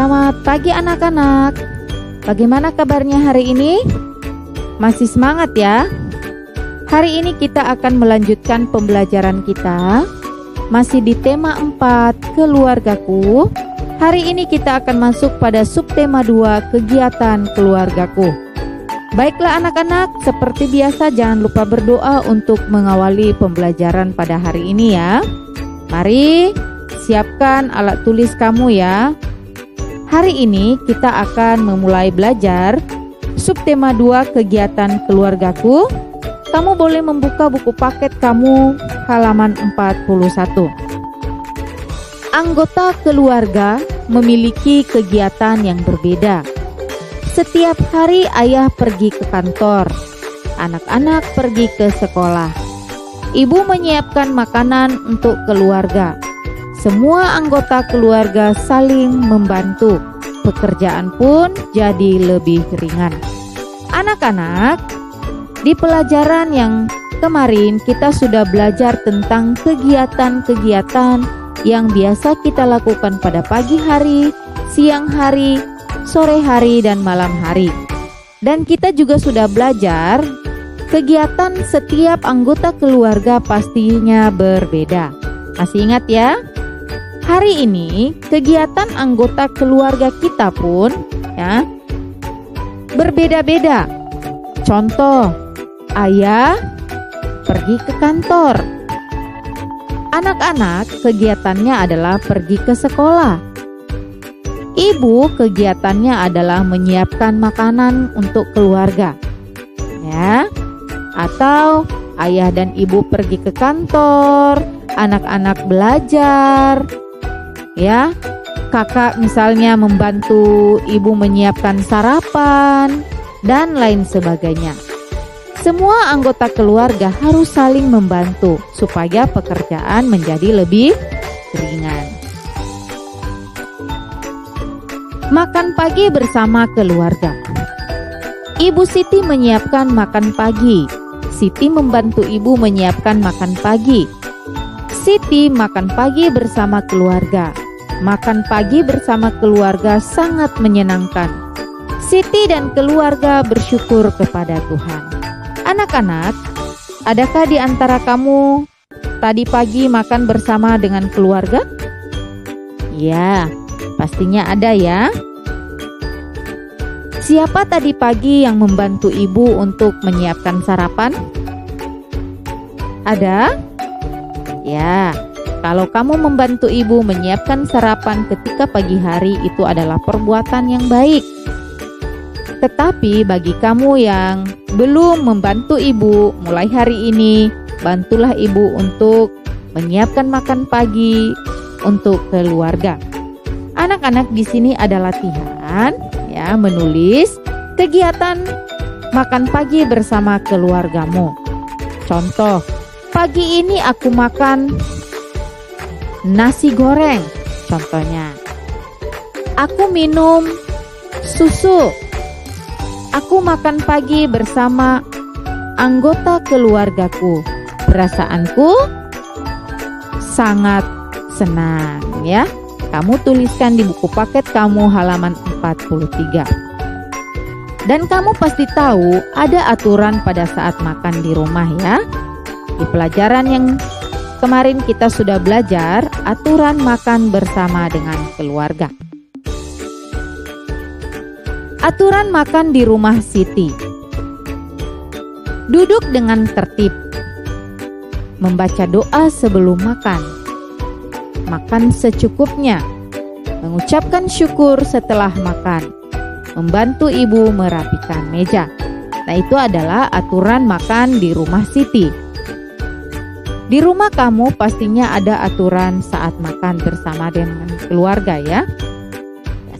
Selamat pagi anak-anak. Bagaimana kabarnya hari ini? Masih semangat ya? Hari ini kita akan melanjutkan pembelajaran kita. Masih di tema 4, keluargaku. Hari ini kita akan masuk pada subtema 2, kegiatan keluargaku. Baiklah anak-anak, seperti biasa jangan lupa berdoa untuk mengawali pembelajaran pada hari ini ya. Mari siapkan alat tulis kamu ya. Hari ini kita akan memulai belajar subtema 2 kegiatan keluargaku. Kamu boleh membuka buku paket kamu halaman 41. Anggota keluarga memiliki kegiatan yang berbeda. Setiap hari ayah pergi ke kantor, anak-anak pergi ke sekolah. Ibu menyiapkan makanan untuk keluarga. Semua anggota keluarga saling membantu. Pekerjaan pun jadi lebih ringan. Anak-anak, di pelajaran yang kemarin kita sudah belajar tentang kegiatan-kegiatan yang biasa kita lakukan pada pagi hari, siang hari, sore hari, dan malam hari. Dan kita juga sudah belajar kegiatan setiap anggota keluarga pastinya berbeda. Masih ingat ya? Hari ini kegiatan anggota keluarga kita pun ya berbeda-beda. Contoh, ayah pergi ke kantor. Anak-anak kegiatannya adalah pergi ke sekolah. Ibu kegiatannya adalah menyiapkan makanan untuk keluarga. Ya. Atau ayah dan ibu pergi ke kantor, anak-anak belajar. Ya, kakak misalnya membantu ibu menyiapkan sarapan dan lain sebagainya. Semua anggota keluarga harus saling membantu supaya pekerjaan menjadi lebih ringan. Makan pagi bersama keluarga. Ibu Siti menyiapkan makan pagi. Siti membantu ibu menyiapkan makan pagi. Siti makan pagi bersama keluarga. Makan pagi bersama keluarga sangat menyenangkan. Siti dan keluarga bersyukur kepada Tuhan. Anak-anak, adakah di antara kamu tadi pagi makan bersama dengan keluarga? Ya, pastinya ada ya. Siapa tadi pagi yang membantu ibu untuk menyiapkan sarapan? Ada? Ya. Kalau kamu membantu ibu menyiapkan sarapan ketika pagi hari, itu adalah perbuatan yang baik. Tetapi bagi kamu yang belum membantu ibu, mulai hari ini bantulah ibu untuk menyiapkan makan pagi untuk keluarga. Anak-anak, di sini ada latihan ya, menulis kegiatan makan pagi bersama keluargamu. Contoh, pagi ini aku makan nasi goreng, contohnya. Aku minum susu. Aku makan pagi bersama anggota keluargaku. Perasaanku sangat senang ya. Kamu tuliskan di buku paket kamu halaman 43. Dan kamu pasti tahu ada aturan pada saat makan di rumah ya. Di pelajaran yang kemarin kita sudah belajar aturan makan bersama dengan keluarga. Aturan makan di rumah Siti. Duduk dengan tertib. Membaca doa sebelum makan. Makan secukupnya. Mengucapkan syukur setelah makan. Membantu ibu merapikan meja. Nah, itu adalah aturan makan di rumah Siti. Di rumah kamu pastinya ada aturan saat makan bersama dengan keluarga ya.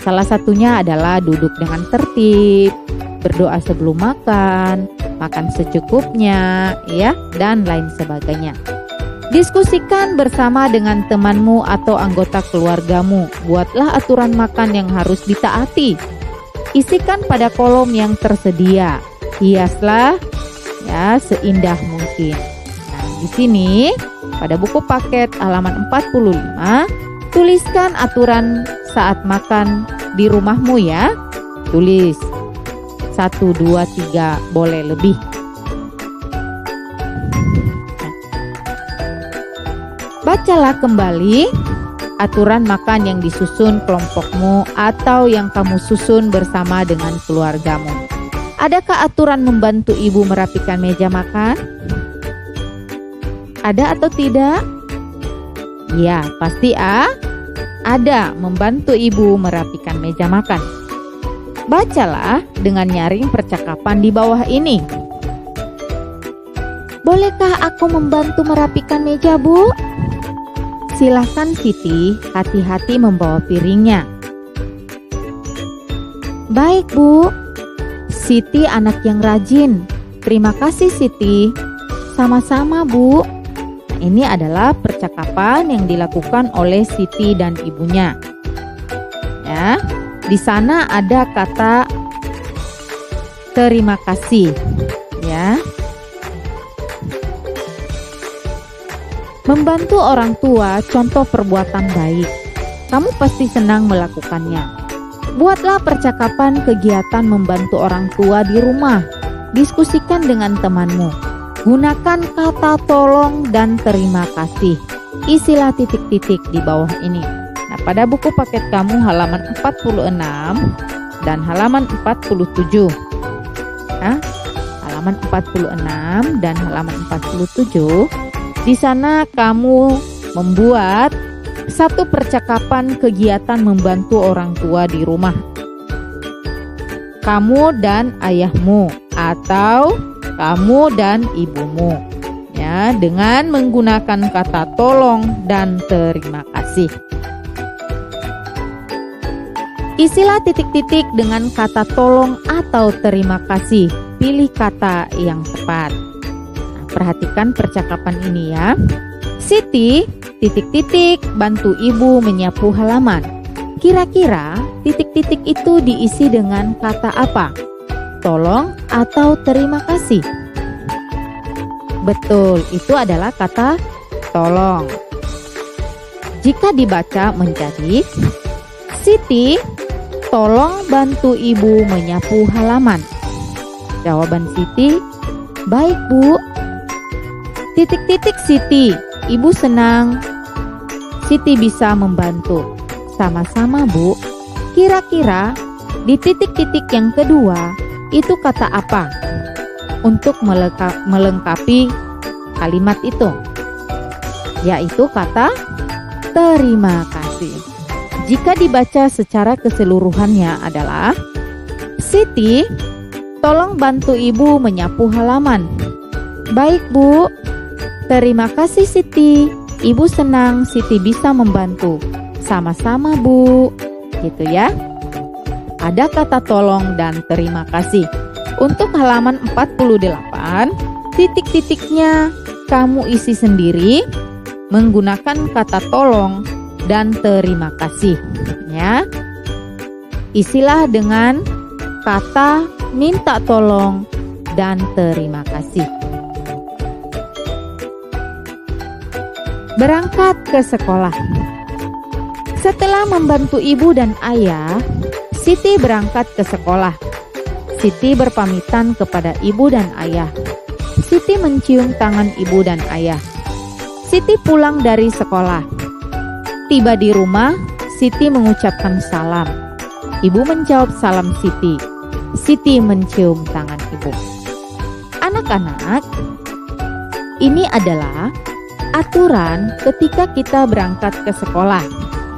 Salah satunya adalah duduk dengan tertib, berdoa sebelum makan, makan secukupnya ya, dan lain sebagainya. Diskusikan bersama dengan temanmu atau anggota keluargamu. Buatlah aturan makan yang harus ditaati. Isikan pada kolom yang tersedia. Hiaslah ya seindah mungkin. Di sini pada buku paket halaman 45 tuliskan aturan saat makan di rumahmu ya. Tulis 1, 2, 3, boleh lebih. Bacalah kembali aturan makan yang disusun kelompokmu atau yang kamu susun bersama dengan keluargamu. Adakah aturan membantu ibu merapikan meja makan? Ada atau tidak? Ya, pasti ada, membantu ibu merapikan meja makan. Bacalah dengan nyaring percakapan di bawah ini. Bolehkah aku membantu merapikan meja, Bu? Silahkan Siti, hati-hati membawa piringnya. Baik, Bu. Siti anak yang rajin. Terima kasih, Siti. Sama-sama, Bu. Nah, ini adalah percakapan yang dilakukan oleh Siti dan ibunya. Ya, di sana ada kata terima kasih. Ya. Membantu orang tua contoh perbuatan baik. Kamu pasti senang melakukannya. Buatlah percakapan kegiatan membantu orang tua di rumah. Diskusikan dengan temanmu. Gunakan kata tolong dan terima kasih. Isilah titik-titik di bawah ini. Nah, pada buku paket kamu halaman 46 dan halaman 47. Nah, halaman 46 dan halaman 47. Di sana kamu membuat satu percakapan kegiatan membantu orang tua di rumah. Kamu dan ayahmu atau kamu dan ibumu. Ya, dengan menggunakan kata tolong dan terima kasih. Isilah titik-titik dengan kata tolong atau terima kasih. Pilih kata yang tepat. Perhatikan percakapan ini ya. Siti, titik-titik, bantu ibu menyapu halaman. Kira-kira titik-titik itu diisi dengan kata apa? Tolong atau terima kasih? Betul, itu adalah kata tolong. Jika dibaca menjadi Siti, tolong bantu ibu menyapu halaman. Jawaban Siti, baik, Bu. Titik-titik Siti, ibu senang Siti bisa membantu. Sama-sama, Bu. Kira-kira di titik-titik yang kedua itu kata apa untuk melengkapi kalimat itu? Yaitu kata terima kasih. Jika dibaca secara keseluruhannya adalah Siti, tolong bantu ibu menyapu halaman. Baik, Bu. Terima kasih, Siti. Ibu senang Siti bisa membantu. Sama-sama, Bu. Gitu ya. Ada kata tolong dan terima kasih. Untuk halaman 48, titik-titiknya kamu isi sendiri menggunakan kata tolong dan terima kasih. Ya. Isilah dengan kata minta tolong dan terima kasih. Berangkat ke sekolah. Setelah membantu ibu dan ayah, Siti berangkat ke sekolah. Siti berpamitan kepada ibu dan ayah. Siti mencium tangan ibu dan ayah. Siti pulang dari sekolah. Tiba di rumah, Siti mengucapkan salam. Ibu menjawab salam Siti. Siti mencium tangan ibu. Anak-anak, ini adalah aturan ketika kita berangkat ke sekolah,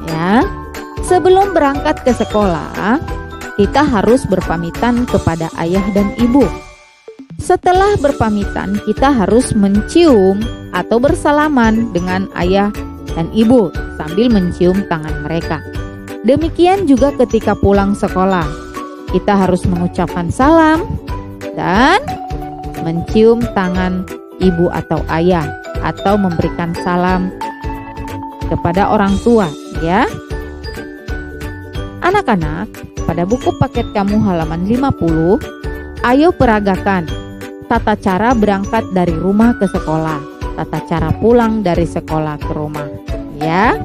ya. Sebelum berangkat ke sekolah, kita harus berpamitan kepada ayah dan ibu. Setelah berpamitan, kita harus mencium atau bersalaman dengan ayah dan ibu sambil mencium tangan mereka. Demikian juga ketika pulang sekolah, kita harus mengucapkan salam dan mencium tangan ibu atau ayah, atau memberikan salam kepada orang tua, ya. Anak-anak, pada buku paket kamu halaman 50, ayo peragakan tata cara berangkat dari rumah ke sekolah, tata cara pulang dari sekolah ke rumah, ya.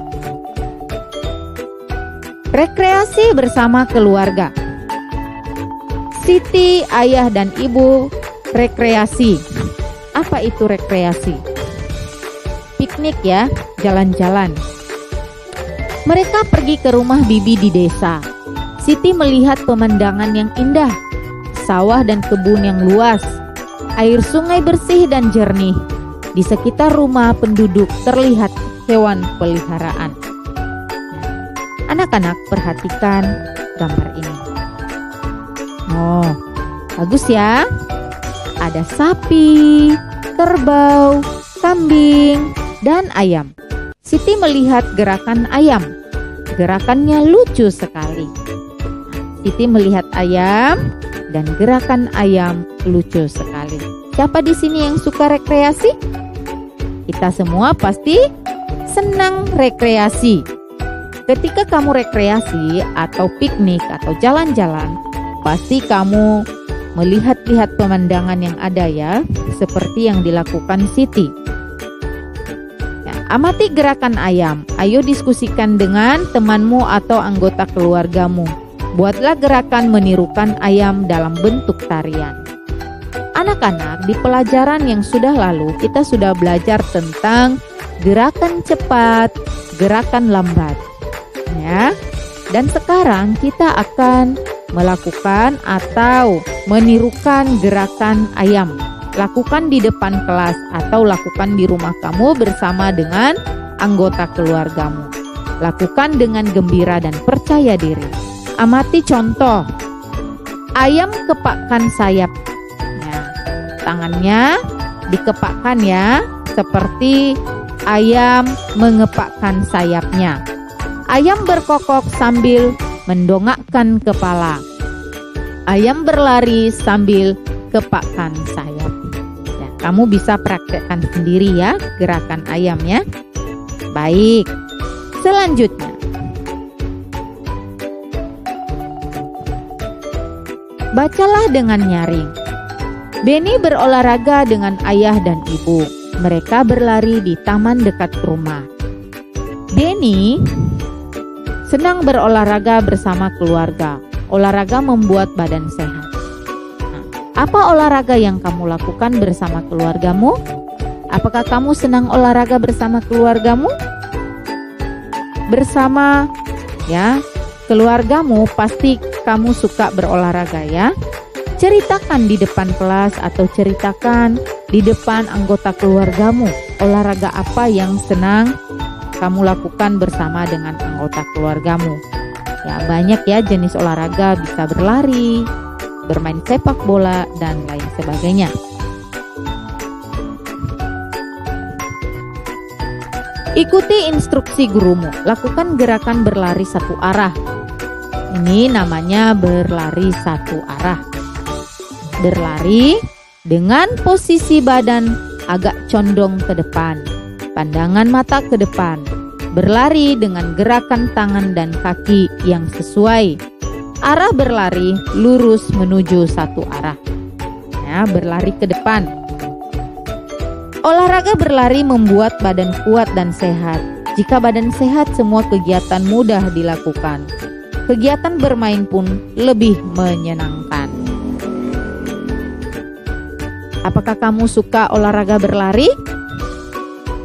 Rekreasi bersama keluarga. Siti, ayah, dan ibu rekreasi. Apa itu rekreasi? Piknik ya, jalan-jalan. Mereka pergi ke rumah bibi di desa. Siti melihat pemandangan yang indah, sawah dan kebun yang luas, air sungai bersih dan jernih. Di sekitar rumah penduduk terlihat hewan peliharaan. Anak-anak perhatikan gambar ini. Oh, bagus ya. Ada sapi, kerbau, kambing, dan ayam. Siti melihat gerakan ayam. Gerakannya lucu sekali. Siti melihat ayam dan gerakan ayam lucu sekali. Siapa di sini yang suka rekreasi? Kita semua pasti senang rekreasi. Ketika kamu rekreasi atau piknik atau jalan-jalan, pasti kamu melihat-lihat pemandangan yang ada ya, seperti yang dilakukan Siti. Ya, amati gerakan ayam. Ayo diskusikan dengan temanmu atau anggota keluargamu. Buatlah gerakan menirukan ayam dalam bentuk tarian. Anak-anak, di pelajaran yang sudah lalu kita sudah belajar tentang gerakan cepat, gerakan lambat. Ya. Dan sekarang kita akan melakukan atau menirukan gerakan ayam. Lakukan di depan kelas atau lakukan di rumah kamu bersama dengan anggota keluargamu. Lakukan dengan gembira dan percaya diri. Amati contoh. Ayam kepakkan sayap. Tangannya dikepakkan ya, seperti ayam mengepakkan sayapnya. Ayam berkokok sambil mendongakkan kepala. Ayam berlari sambil kepakkan sayap. Ya, kamu bisa praktekkan sendiri ya gerakan ayam ya. Baik, selanjutnya. Bacalah dengan nyaring. Benny berolahraga dengan ayah dan ibu. Mereka berlari di taman dekat rumah. Benny senang berolahraga bersama keluarga. Olahraga membuat badan sehat. Nah, apa olahraga yang kamu lakukan bersama keluargamu? Apakah kamu senang olahraga bersama keluargamu? Bersama ya, keluargamu pasti kamu suka berolahraga ya. Ceritakan di depan kelas atau ceritakan di depan anggota keluargamu olahraga apa yang senang kamu lakukan bersama dengan anggota keluargamu. Ya, banyak ya jenis olahraga, bisa berlari, bermain sepak bola, dan lain sebagainya. Ikuti instruksi gurumu, lakukan gerakan berlari satu arah. Ini namanya berlari satu arah. Berlari dengan posisi badan agak condong ke depan, pandangan mata ke depan. Berlari dengan gerakan tangan dan kaki yang sesuai. Arah berlari lurus menuju satu arah. Ya, berlari ke depan. Olahraga berlari membuat badan kuat dan sehat. Jika badan sehat, semua kegiatan mudah dilakukan. Kegiatan bermain pun lebih menyenangkan. Apakah kamu suka olahraga berlari?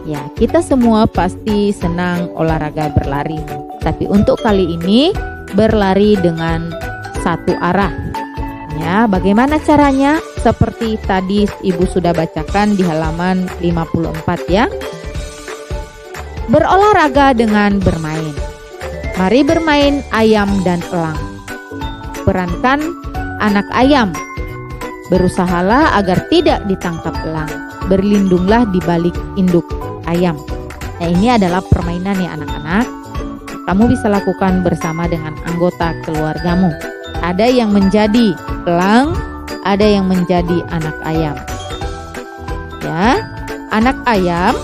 Ya, kita semua pasti senang olahraga berlari. Tapi untuk kali ini berlari dengan satu arah. Ya, bagaimana caranya? Seperti tadi Ibu sudah bacakan di halaman 54 ya. Berolahraga dengan bermain. Mari bermain ayam dan elang. Perankan anak ayam. Berusahalah agar tidak ditangkap elang. Berlindunglah di balik induk ayam. Nah, ini adalah permainan ya anak-anak. Kamu bisa lakukan bersama dengan anggota keluargamu. Ada yang menjadi elang, ada yang menjadi anak ayam. Ya, anak ayam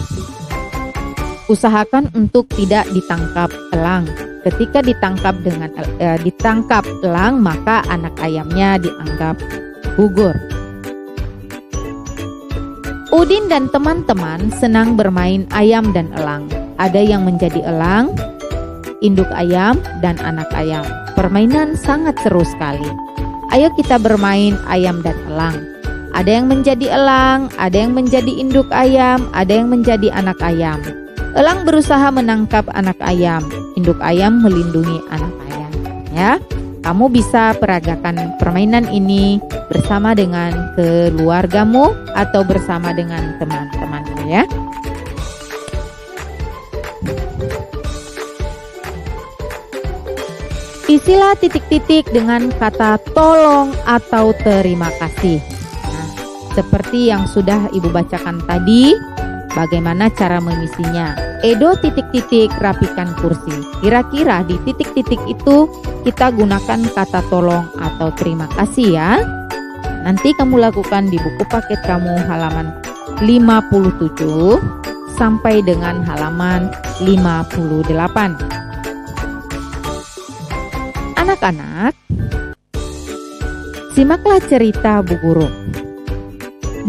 usahakan untuk tidak ditangkap elang. Ketika ditangkap elang, maka anak ayamnya dianggap gugur. Udin dan teman-teman senang bermain ayam dan elang. Ada yang menjadi elang, induk ayam, dan anak ayam. Permainan sangat seru sekali. Ayo kita bermain ayam dan elang. Ada yang menjadi elang, ada yang menjadi induk ayam, ada yang menjadi anak ayam. Elang berusaha menangkap anak ayam, induk ayam melindungi anak ayam. Ya, kamu bisa peragakan permainan ini bersama dengan keluargamu atau bersama dengan teman-temanmu ya. Isilah titik-titik dengan kata tolong atau terima kasih. Nah, seperti yang sudah Ibu bacakan tadi, bagaimana cara mengisinya? Edo titik-titik rapikan kursi. Kira-kira di titik-titik itu kita gunakan kata tolong atau terima kasih ya. Nanti kamu lakukan di buku paket kamu halaman 57 sampai dengan halaman 58. Anak-anak, simaklah cerita Bu Guru.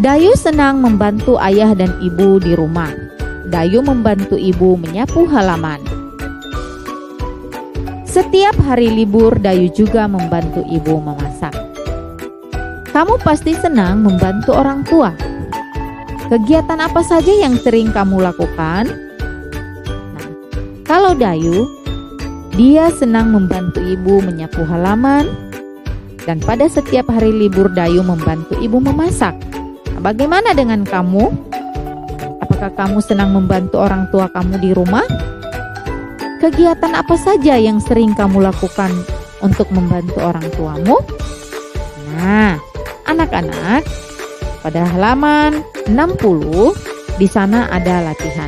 Dayu senang membantu ayah dan ibu di rumah. Dayu membantu ibu menyapu halaman. Setiap hari libur, Dayu juga membantu ibu memasak. Kamu pasti senang membantu orang tua. Kegiatan apa saja yang sering kamu lakukan? Nah, kalau Dayu, dia senang membantu ibu menyapu halaman, dan pada setiap hari libur Dayu membantu ibu memasak. Nah, bagaimana dengan kamu? Apakah kamu senang membantu orang tua kamu di rumah? Kegiatan apa saja yang sering kamu lakukan untuk membantu orang tuamu? Nah, anak-anak, pada halaman 60 di sana ada latihan.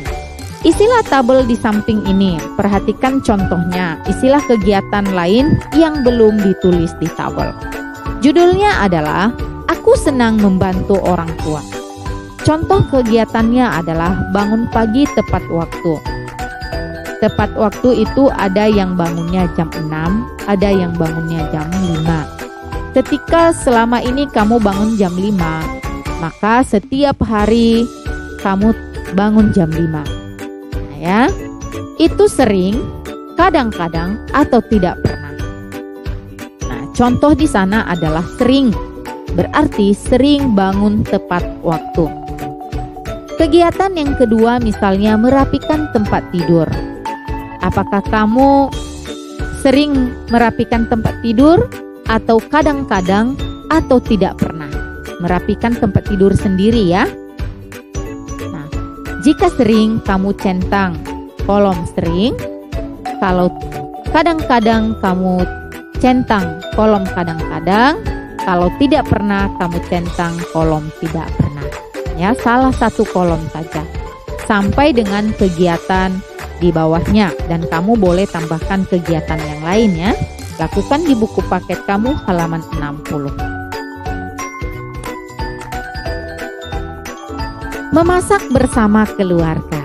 Isilah tabel di samping ini. Perhatikan contohnya. Isilah kegiatan lain yang belum ditulis di tabel. Judulnya adalah Aku Senang Membantu Orang Tua. Contoh kegiatannya adalah bangun pagi tepat waktu. Tepat waktu itu ada yang bangunnya jam 6, ada yang bangunnya jam 5. Ketika selama ini kamu bangun jam 5, maka setiap hari kamu bangun jam 5. Ya, itu sering, kadang-kadang, atau tidak pernah. Nah, contoh di sana adalah sering, berarti sering bangun tepat waktu. Kegiatan yang kedua misalnya merapikan tempat tidur. Apakah kamu sering merapikan tempat tidur, atau kadang-kadang, atau tidak pernah merapikan tempat tidur sendiri ya? Jika sering, kamu centang kolom sering. Kalau kadang-kadang, kamu centang kolom kadang-kadang. Kalau tidak pernah, kamu centang kolom tidak pernah. Ya, salah satu kolom saja. Sampai dengan kegiatan di bawahnya. Dan kamu boleh tambahkan kegiatan yang lain ya. Lakukan di buku paket kamu halaman 60. Memasak bersama keluarga.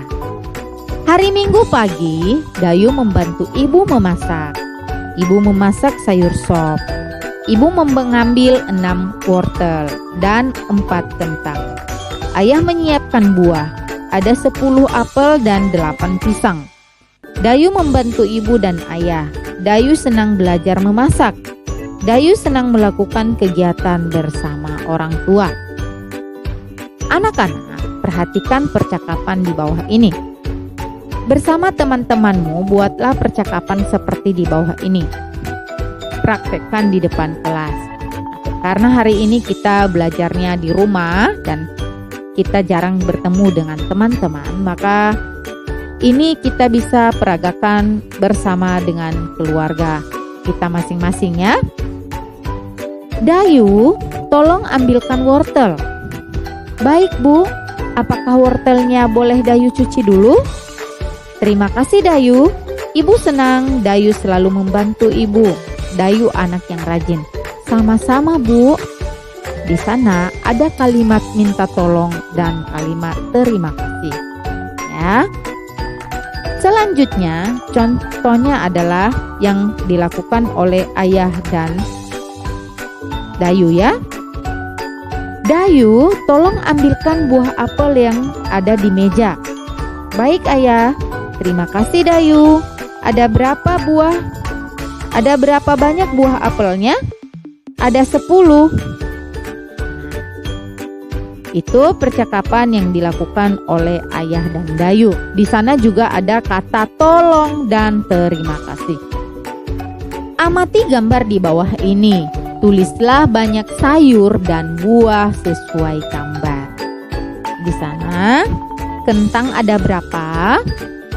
Hari Minggu pagi, Dayu membantu ibu memasak. Ibu memasak sayur sop. Ibu mengambil 6 wortel dan 4 kentang. Ayah menyiapkan buah. Ada 10 apel dan 8 pisang. Dayu membantu ibu dan ayah. Dayu senang belajar memasak. Dayu senang melakukan kegiatan bersama orang tua. Anak-anak, perhatikan percakapan di bawah ini. Bersama teman-temanmu, buatlah percakapan seperti di bawah ini. Praktekkan di depan kelas. Karena hari ini kita belajarnya di rumah dan kita jarang bertemu dengan teman-teman, maka ini kita bisa peragakan bersama dengan keluarga kita masing-masing ya. Dayu, tolong ambilkan wortel. Baik Bu, apakah wortelnya boleh Dayu cuci dulu? Terima kasih Dayu. Ibu senang Dayu selalu membantu ibu. Dayu anak yang rajin. Sama-sama Bu. Di sana ada kalimat minta tolong dan kalimat terima kasih. Ya. Selanjutnya, contohnya adalah yang dilakukan oleh ayah dan Dayu ya. Dayu, tolong ambilkan buah apel yang ada di meja. Baik ayah. Terima kasih Dayu. Ada berapa buah? Ada berapa banyak buah apelnya? Ada 10. Itu percakapan yang dilakukan oleh ayah dan Dayu. Di sana juga ada kata tolong dan terima kasih. Amati gambar di bawah ini. Tulislah banyak sayur dan buah sesuai gambar. Di sana, kentang ada berapa?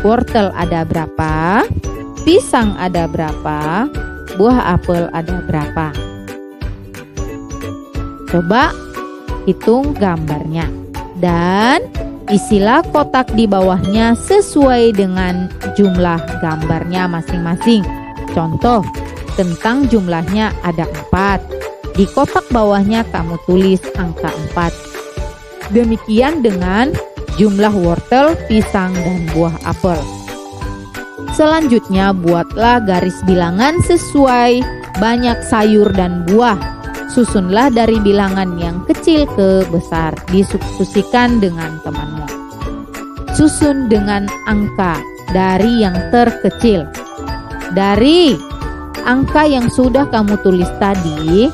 Wortel ada berapa? Pisang ada berapa? Buah apel ada berapa? Coba hitung gambarnya dan isilah kotak di bawahnya sesuai dengan jumlah gambarnya masing-masing. Contoh, kentang jumlahnya ada 4. Di kotak bawahnya kamu tulis angka 4. Demikian dengan jumlah wortel, pisang, dan buah apel. Selanjutnya buatlah garis bilangan sesuai banyak sayur dan buah. Susunlah dari bilangan yang kecil ke besar. Diskusikan dengan temanmu. Susun dengan angka dari yang terkecil. Dari angka yang sudah kamu tulis tadi,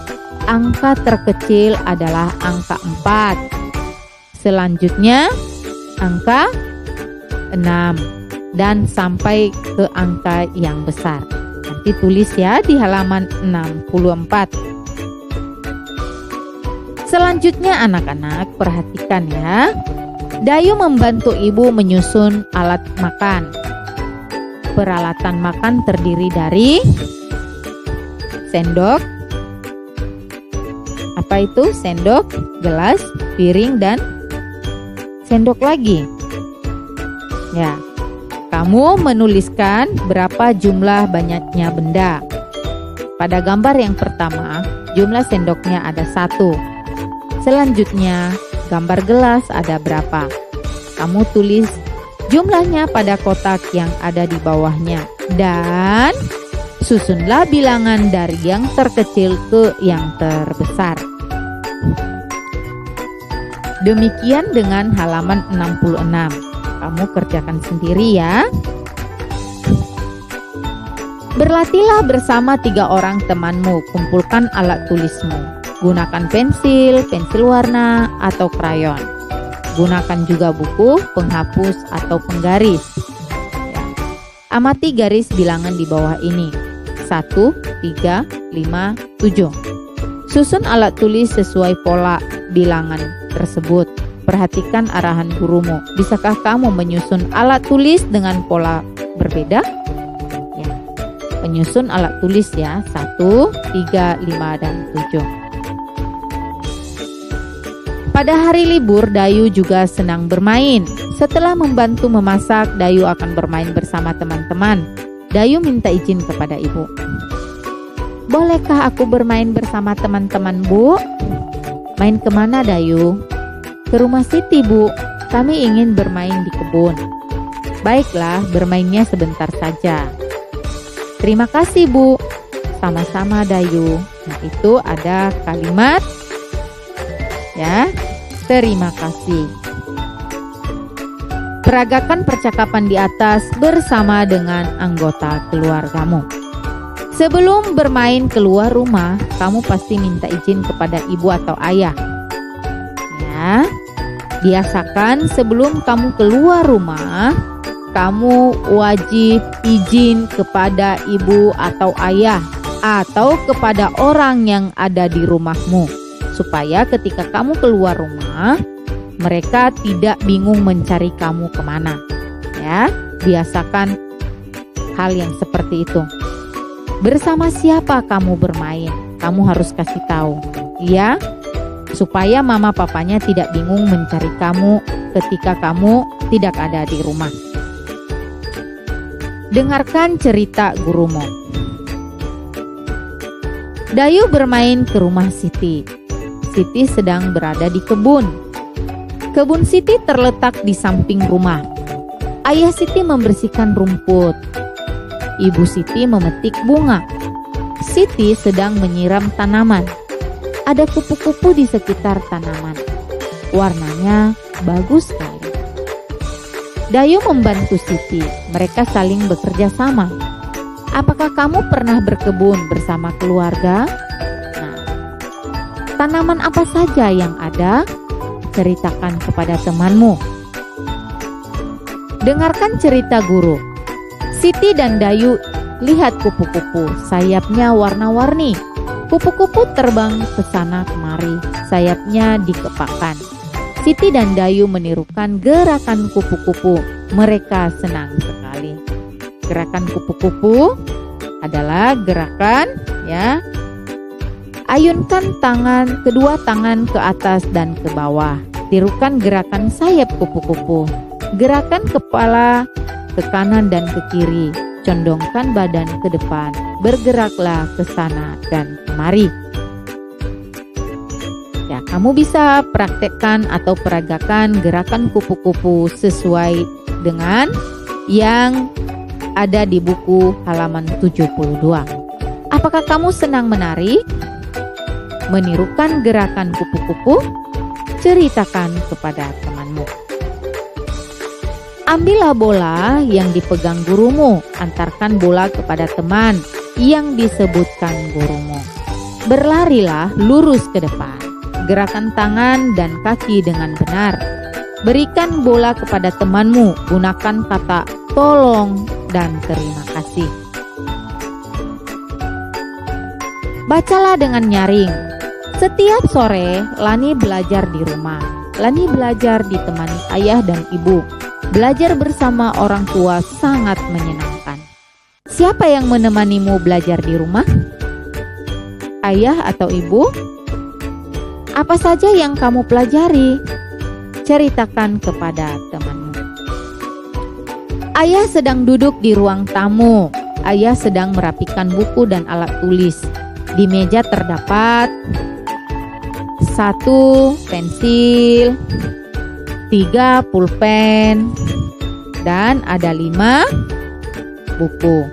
angka terkecil adalah angka 4. Selanjutnya angka 6 dan sampai ke angka yang besar. Nanti tulis ya di halaman 64. Selanjutnya anak-anak perhatikan ya. Dayu membantu ibu menyusun alat makan. Peralatan makan terdiri dari sendok. Apa itu? Sendok, gelas, piring, dan sendok lagi. Ya, kamu menuliskan berapa jumlah banyaknya benda. Pada gambar yang pertama, jumlah sendoknya ada 1. Selanjutnya, gambar gelas ada berapa? Kamu tulis jumlahnya pada kotak yang ada di bawahnya. Dan susunlah bilangan dari yang terkecil ke yang terbesar. Demikian dengan halaman 66. Kamu kerjakan sendiri ya. Berlatihlah bersama 3 orang temanmu. Kumpulkan alat tulismu. Gunakan pensil, pensil warna, atau krayon. Gunakan juga buku, penghapus, atau penggaris. Ya. Amati garis bilangan di bawah ini. 1, 3, 5, 7. Susun alat tulis sesuai pola bilangan tersebut. Perhatikan arahan gurumu. Bisakah kamu menyusun alat tulis dengan pola berbeda? Ya. Menyusun alat tulis ya. 1, 3, 5, dan 7. Pada hari libur, Dayu juga senang bermain. Setelah membantu memasak, Dayu akan bermain bersama teman-teman. Dayu minta izin kepada ibu. Bolehkah aku bermain bersama teman-teman, Bu? Main kemana, Dayu? Ke rumah Siti, Bu. Kami ingin bermain di kebun. Baiklah, bermainnya sebentar saja. Terima kasih, Bu. Sama-sama, Dayu. Nah, itu ada kalimat ya, terima kasih. Peragakan percakapan di atas bersama dengan anggota keluargamu. Sebelum bermain keluar rumah, kamu pasti minta izin kepada ibu atau ayah. Ya, biasakan sebelum kamu keluar rumah, kamu wajib izin kepada ibu atau ayah atau kepada orang yang ada di rumahmu. Supaya ketika kamu keluar rumah, mereka tidak bingung mencari kamu kemana. Ya, biasakan hal yang seperti itu. Bersama siapa kamu bermain? Kamu harus kasih tahu, ya, supaya mama papanya tidak bingung mencari kamu ketika kamu tidak ada di rumah. Dengarkan cerita gurumu. Dayu bermain ke rumah Siti. Siti sedang berada di kebun. Kebun Siti terletak di samping rumah. Ayah Siti membersihkan rumput. Ibu Siti memetik bunga. Siti sedang menyiram tanaman. Ada kupu-kupu di sekitar tanaman. Warnanya bagus sekali. Dayu membantu Siti. Mereka saling bekerja sama. Apakah kamu pernah berkebun bersama keluarga? Nah, tanaman apa saja yang ada? Ceritakan kepada temanmu. Dengarkan cerita guru. Siti dan Dayu lihat kupu-kupu, sayapnya warna-warni. Kupu-kupu terbang ke sana kemari, sayapnya dikepakkan. Siti dan Dayu menirukan gerakan kupu-kupu. Mereka senang sekali. Gerakan kupu-kupu adalah gerakan ayunkan kedua tangan ke atas dan ke bawah. Tirukan gerakan sayap kupu-kupu. Gerakan kepala ke kanan dan ke kiri. Condongkan badan ke depan. Bergeraklah ke sana dan kemari. Ya, kamu bisa praktekkan atau peragakan gerakan kupu-kupu sesuai dengan yang ada di buku halaman 72. Apakah kamu senang menari? Menirukan gerakan kupu-kupu? Ceritakan kepada temanmu. Ambillah bola yang dipegang gurumu, antarkan bola kepada teman yang disebutkan gurumu. Berlarilah lurus ke depan. Gerakan tangan dan kaki dengan benar. Berikan bola kepada temanmu, gunakan kata tolong dan terima kasih. Bacalah dengan nyaring. Setiap sore, Lani belajar di rumah. Lani belajar ditemani ayah dan ibu. Belajar bersama orang tua sangat menyenangkan. Siapa yang menemanimu belajar di rumah? Ayah atau ibu? Apa saja yang kamu pelajari? Ceritakan kepada temanmu. Ayah sedang duduk di ruang tamu. Ayah sedang merapikan buku dan alat tulis. Di meja terdapat 1 pensil, 3 pulpen, dan ada 5 buku.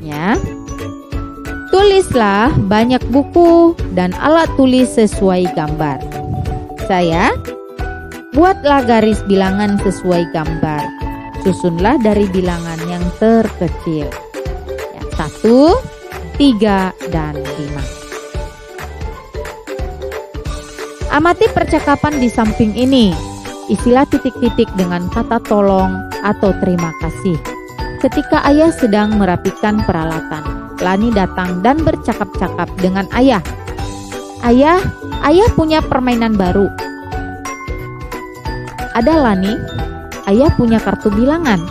Ya. Tulislah banyak buku dan alat tulis sesuai gambar. Buatlah garis bilangan sesuai gambar. Susunlah dari bilangan yang terkecil. 1, 3, dan 5. Amati percakapan di samping ini. Isilah titik-titik dengan kata tolong atau terima kasih. Ketika ayah sedang merapikan peralatan, Lani datang dan bercakap-cakap dengan ayah. Ayah punya permainan baru. Ada Lani, ayah punya kartu bilangan.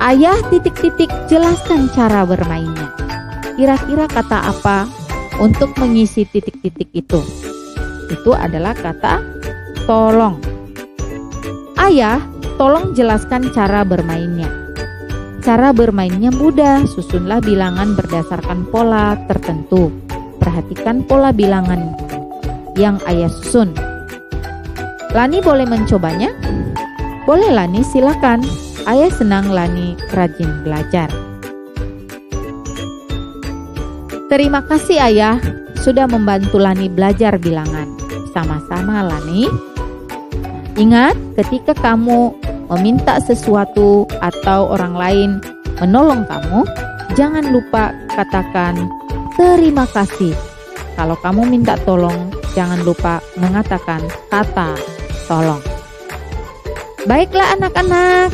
Ayah titik-titik jelaskan cara bermainnya. Kira-kira kata apa untuk mengisi titik-titik itu? Itu adalah kata tolong. Ayah, tolong jelaskan cara bermainnya. Cara bermainnya mudah, susunlah bilangan berdasarkan pola tertentu. Perhatikan pola bilangan yang ayah susun. Lani boleh mencobanya? Boleh Lani, silakan. Ayah senang Lani rajin belajar. Terima kasih ayah, sudah membantu Lani belajar bilangan. Sama-sama Lani. Ingat, ketika kamu meminta sesuatu atau orang lain menolong kamu, jangan lupa katakan terima kasih. Kalau kamu minta tolong, jangan lupa mengatakan kata tolong. Baiklah anak-anak,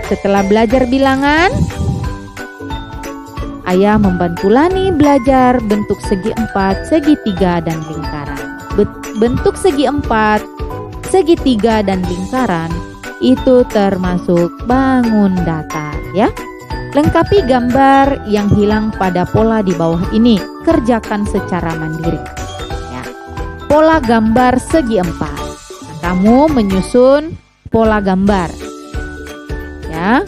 setelah belajar bilangan, ayah membantu Lani belajar bentuk segi 4, segi 3, dan lingkaran. Bentuk segi 4, segi 3, dan lingkaran itu termasuk bangun datar ya. Lengkapi gambar yang hilang pada pola di bawah ini. Kerjakan secara mandiri ya. Pola gambar segi 4. Nah, kamu menyusun pola gambar ya.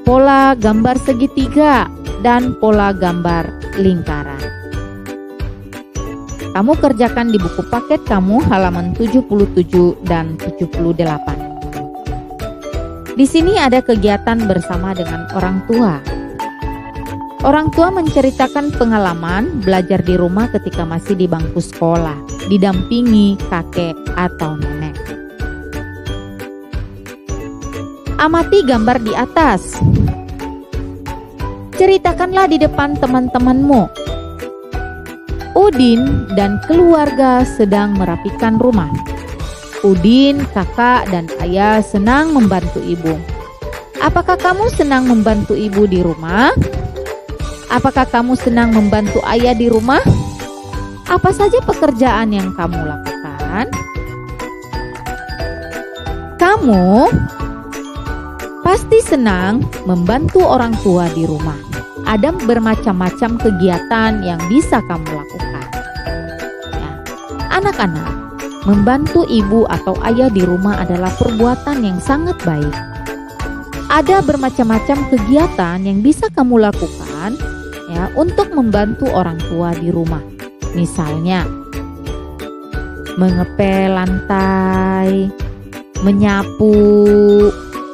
Pola gambar segi 3 dan pola gambar lingkaran. Kamu kerjakan di buku paket kamu halaman 77 dan 78. Di sini ada kegiatan bersama dengan orang tua. Orang tua menceritakan pengalaman belajar di rumah ketika masih di bangku sekolah, didampingi kakek atau nenek. Amati gambar di atas. Ceritakanlah di depan teman-temanmu. Udin dan keluarga sedang merapikan rumah. Udin, kakak, dan ayah senang membantu ibu. Apakah kamu senang membantu ibu di rumah? Apakah kamu senang membantu ayah di rumah? Apa saja pekerjaan yang kamu lakukan? Kamu pasti senang membantu orang tua di rumah. Ada bermacam-macam kegiatan yang bisa kamu lakukan. Ya, anak-anak, membantu ibu atau ayah di rumah adalah perbuatan yang sangat baik. Ada bermacam-macam kegiatan yang bisa kamu lakukan ya untuk membantu orang tua di rumah. Misalnya, mengepel lantai, menyapu,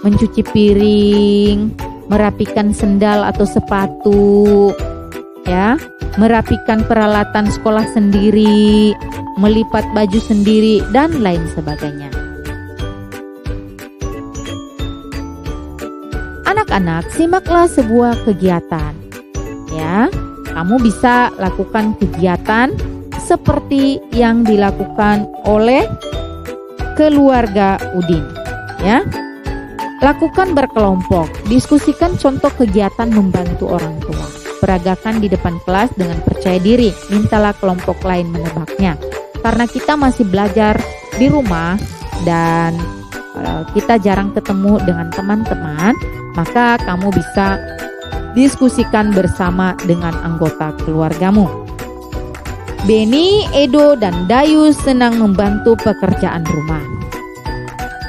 mencuci piring, merapikan sendal atau sepatu, ya, merapikan peralatan sekolah sendiri, melipat baju sendiri, dan lain sebagainya. Anak-anak, simaklah sebuah kegiatan. Ya, kamu bisa lakukan kegiatan seperti yang dilakukan oleh keluarga Udin. Ya, lakukan berkelompok, diskusikan contoh kegiatan membantu orang tua. Peragakan di depan kelas dengan percaya diri, mintalah kelompok lain menebaknya. Karena kita masih belajar di rumah dan kita jarang ketemu dengan teman-teman, maka kamu bisa diskusikan bersama dengan anggota keluargamu. Beni, Edo, dan Dayu senang membantu pekerjaan rumah.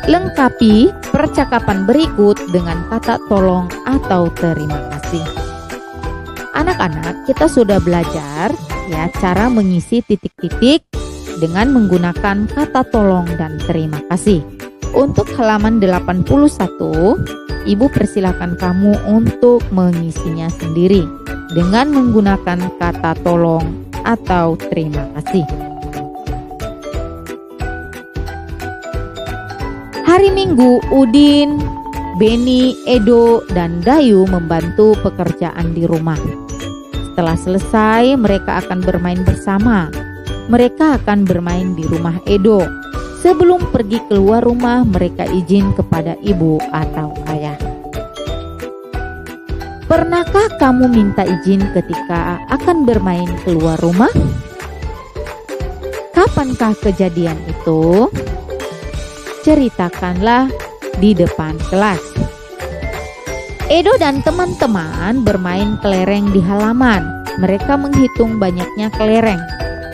Lengkapi percakapan berikut dengan kata tolong atau terima kasih. Anak-anak, kita sudah belajar ya cara mengisi titik-titik dengan menggunakan kata tolong dan terima kasih. Untuk halaman 81, Ibu persilakan kamu untuk mengisinya sendiri dengan menggunakan kata tolong atau terima kasih. Hari Minggu, Udin, Beni, Edo, dan Dayu membantu pekerjaan di rumah. Setelah selesai, mereka akan bermain bersama. Mereka akan bermain di rumah Edo. Sebelum pergi keluar rumah, mereka izin kepada ibu atau ayah. Pernahkah kamu minta izin ketika akan bermain keluar rumah? Kapankah kejadian itu? Ceritakanlah di depan kelas. Edo dan teman-teman bermain kelereng di halaman. Mereka menghitung banyaknya kelereng.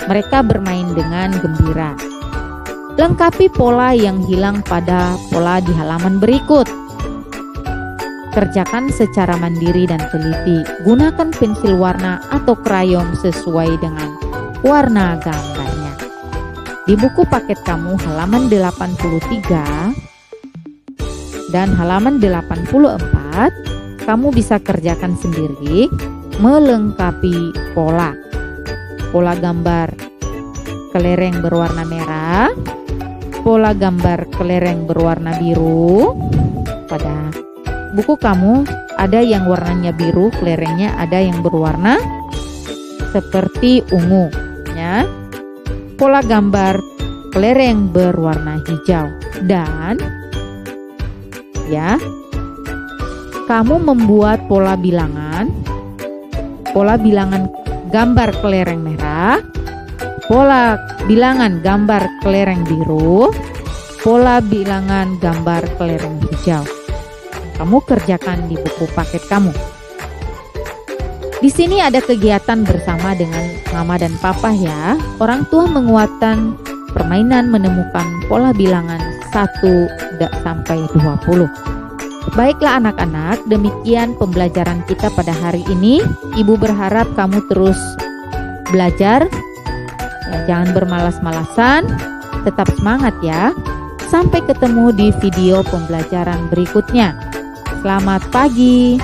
Mereka bermain dengan gembira. Lengkapi pola yang hilang pada pola di halaman berikut. Kerjakan secara mandiri dan teliti. Gunakan pensil warna atau krayon sesuai dengan warna gambarnya. Di buku paket kamu halaman 83 dan halaman 84, kamu bisa kerjakan sendiri melengkapi pola. Pola gambar kelereng berwarna merah, pola gambar kelereng berwarna biru. Pada buku kamu ada yang warnanya biru kelerengnya, ada yang berwarna seperti ungu ya. Pola gambar kelereng berwarna hijau. Dan ya, kamu membuat pola bilangan gambar kelereng merah, pola bilangan gambar kelereng biru, pola bilangan gambar kelereng hijau. Kamu kerjakan di buku paket kamu. Di sini ada kegiatan bersama dengan mama dan papa ya. Orang tua menguatkan permainan menemukan pola bilangan 1 sampai 20. Baiklah anak-anak, demikian pembelajaran kita pada hari ini. Ibu berharap kamu terus belajar. Ya, jangan bermalas-malasan, tetap semangat ya. Sampai ketemu di video pembelajaran berikutnya. Selamat pagi.